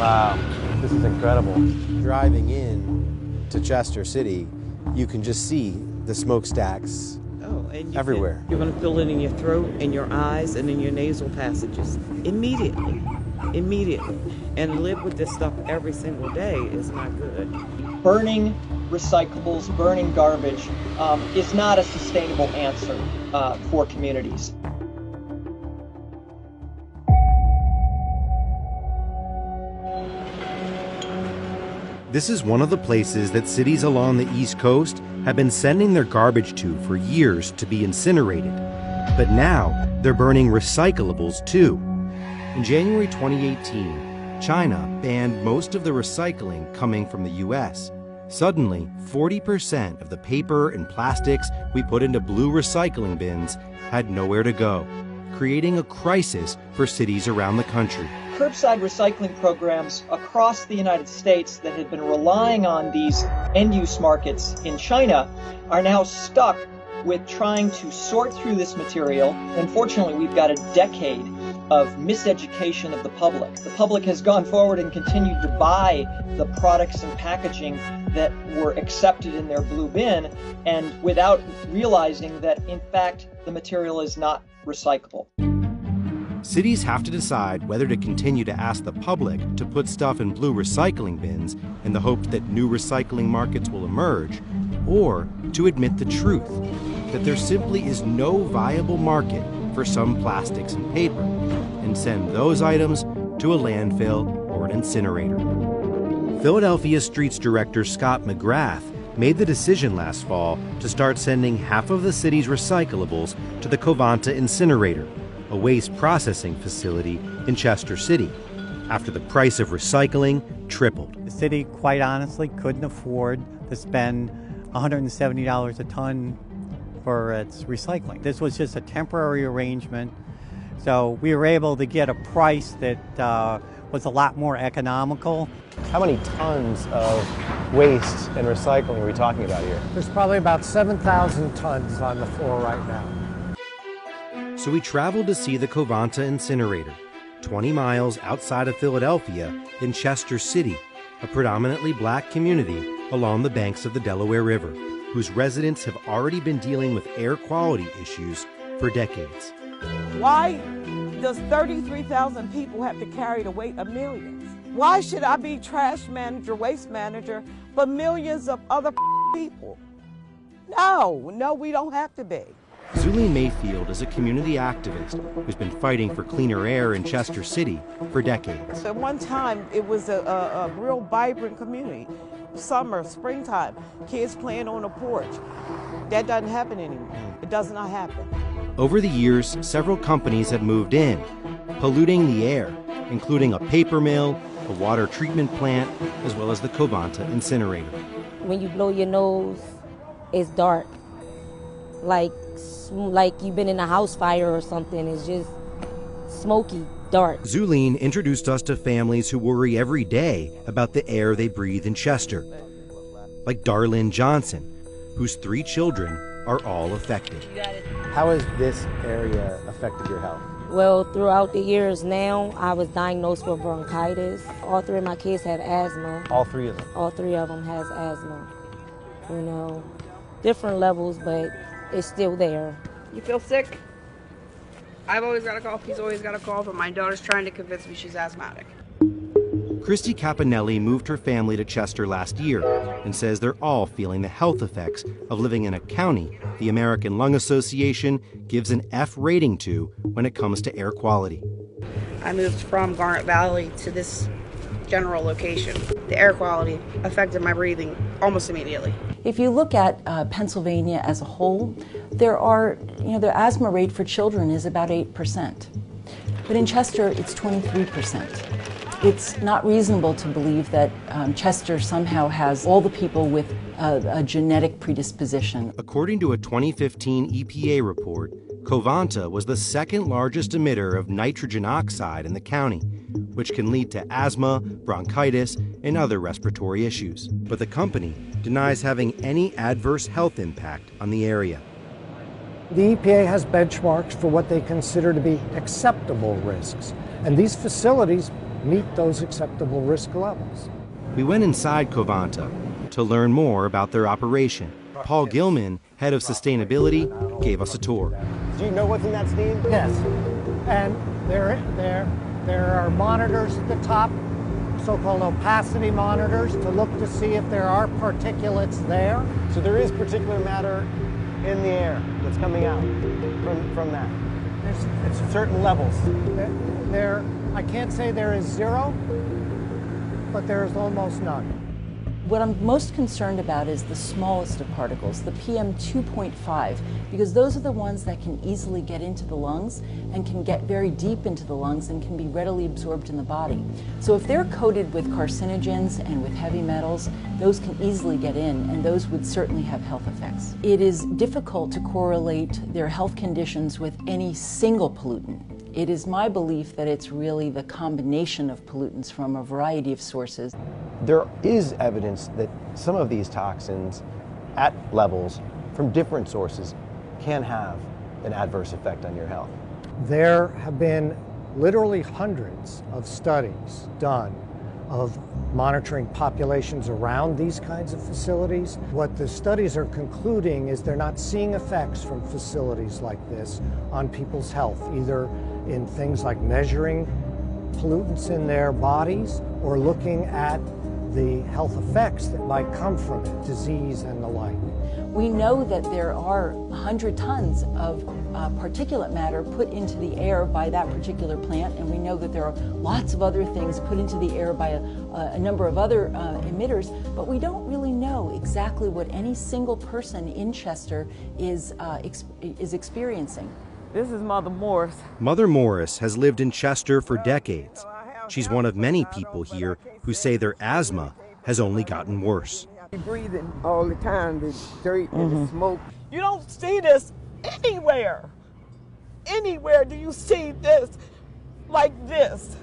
Wow, this is incredible. Driving in to Chester City, you can just see the smokestacks everywhere. You're going to feel it in your throat, in your eyes, and in your nasal passages immediately. Immediately. And live with this stuff every single day is not good. Burning recyclables, burning garbage is not a sustainable answer for communities. This is one of the places that cities along the East Coast have been sending their garbage to for years to be incinerated. But now they're burning recyclables too. In January 2018, China banned most of the recycling coming from the US. Suddenly, 40% of the paper and plastics we put into blue recycling bins had nowhere to go, creating a crisis for cities around the country. Curbside recycling programs across the United States that had been relying on these end-use markets in China are now stuck with trying to sort through this material. Unfortunately, we've got a decade of miseducation of the public. The public has gone forward and continued to buy the products and packaging that were accepted in their blue bin, and without realizing that, in fact, the material is not recyclable. Cities have to decide whether to continue to ask the public to put stuff in blue recycling bins in the hope that new recycling markets will emerge, or to admit the truth, that there simply is no viable market for some plastics and paper, and send those items to a landfill or an incinerator. Philadelphia Streets Director Scott McGrath made the decision last fall to start sending half of the city's recyclables to the Covanta incinerator, a waste processing facility in Chester City, after the price of recycling tripled. The city, quite honestly, couldn't afford to spend $170 a ton for its recycling. This was just a temporary arrangement, so we were able to get a price that was a lot more economical. How many tons of waste and recycling are we talking about here? There's probably about 7,000 tons on the floor right now. So we traveled to see the Covanta incinerator, 20 miles outside of Philadelphia in Chester City, a predominantly black community along the banks of the Delaware River, whose residents have already been dealing with air quality issues for decades. Why does 33,000 people have to carry the weight of millions? Why should I be trash manager, waste manager for millions of other people? No, we don't have to be. Zulie Mayfield is a community activist who's been fighting for cleaner air in Chester City for decades. At one time, it was a real vibrant community. Summer, springtime, kids playing on the porch. That doesn't happen anymore. It does not happen. Over the years, several companies have moved in, polluting the air, including a paper mill, a water treatment plant, as well as the Covanta incinerator. When you blow your nose, it's dark. Like you've been in a house fire or something. It's just smoky, dark. Zuline introduced us to families who worry every day about the air they breathe in Chester, like Darlene Johnson, whose 3 children are all affected. How has this area affected your health? Well, throughout the years now, I was diagnosed with bronchitis. All 3 of my kids have asthma. All 3 of them? All 3 of them has asthma. You know, different levels, but it's still there. You feel sick? I've always got a cough, he's always got a cough, but my daughter's trying to convince me she's asthmatic. Christy Caponelli moved her family to Chester last year and says they're all feeling the health effects of living in a county the American Lung Association gives an F rating to when it comes to air quality. I moved from Garnet Valley to this general location. The air quality affected my breathing almost immediately. If you look at Pennsylvania as a whole, the asthma rate for children is about 8%. But in Chester, it's 23%. It's not reasonable to believe that Chester somehow has all the people with a genetic predisposition. According to a 2015 EPA report, Covanta was the 2nd largest emitter of nitrogen oxide in the county, which can lead to asthma, bronchitis, and other respiratory issues. But the company denies having any adverse health impact on the area. The EPA has benchmarks for what they consider to be acceptable risks, and these facilities meet those acceptable risk levels. We went inside Covanta to learn more about their operation. Paul Gilman, head of sustainability, gave us a tour. Do you know what's in that steam? Yes, and there are monitors at the top, so-called opacity monitors, to look to see if there are particulates there. So there is particulate matter in the air that's coming out from that. It's certain levels. I can't say there is zero, but there is almost none. What I'm most concerned about is the smallest of particles, the PM 2.5, because those are the ones that can easily get into the lungs and can get very deep into the lungs and can be readily absorbed in the body. So if they're coated with carcinogens and with heavy metals, those can easily get in, and those would certainly have health effects. It is difficult to correlate their health conditions with any single pollutant. It is my belief that it's really the combination of pollutants from a variety of sources. There is evidence that some of these toxins at levels from different sources can have an adverse effect on your health. There have been literally hundreds of studies done of monitoring populations around these kinds of facilities. What the studies are concluding is they're not seeing effects from facilities like this on people's health, either in things like measuring pollutants in their bodies or looking at the health effects that might come from it, disease and the like. We know that there are 100 tons of particulate matter put into the air by that particular plant, and we know that there are lots of other things put into the air by a number of other emitters, but we don't really know exactly what any single person in Chester is experiencing. This is Mother Morris. Mother Morris has lived in Chester for decades. She's one of many people here who say their asthma has only gotten worse. Breathing all the time, the dirt and the smoke. You don't see this anywhere. Anywhere do you see this like this.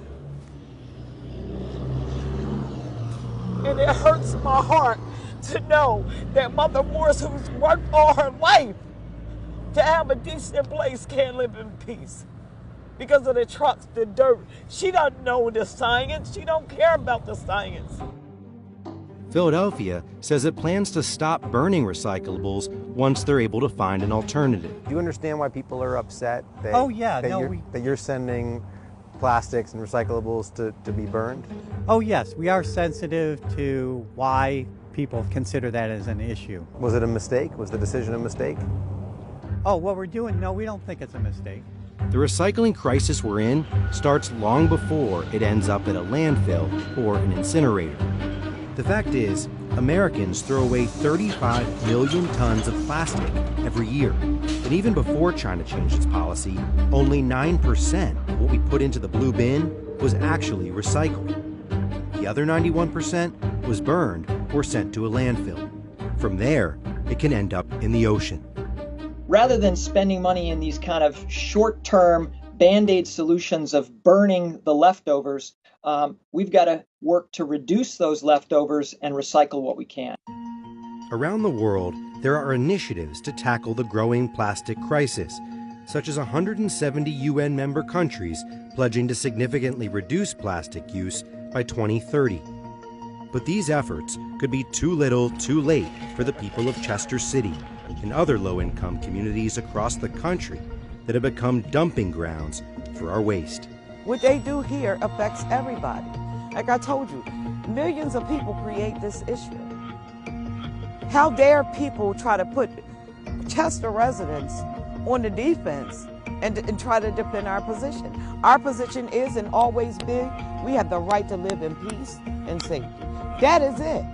And it hurts my heart to know that Mother Morris, who's worked all her life to have a decent place, can't live in peace because of the trucks, the dirt. She doesn't know the science. She don't care about the science. Philadelphia says it plans to stop burning recyclables once they're able to find an alternative. Do you understand why people are upset that, that you're sending plastics and recyclables to be burned? Oh yes, we are sensitive to why people consider that as an issue. Was it a mistake? Was the decision a mistake? Oh, what we're doing, no, we don't think it's a mistake. The recycling crisis we're in starts long before it ends up at a landfill or an incinerator. The fact is, Americans throw away 35 million tons of plastic every year. And even before China changed its policy, only 9% of what we put into the blue bin was actually recycled. The other 91% was burned or sent to a landfill. From there, it can end up in the ocean. Rather than spending money in these kind of short-term Band-Aid solutions of burning the leftovers, we've got to work to reduce those leftovers and recycle what we can. Around the world, there are initiatives to tackle the growing plastic crisis, such as 170 UN member countries pledging to significantly reduce plastic use by 2030. But these efforts could be too little, too late for the people of Chester City and other low-income communities across the country that have become dumping grounds for our waste. What they do here affects everybody. Like I told you, millions of people create this issue. How dare people try to put Chester residents on the defense and try to defend our position. Our position is and always been, we have the right to live in peace and safety. That is it.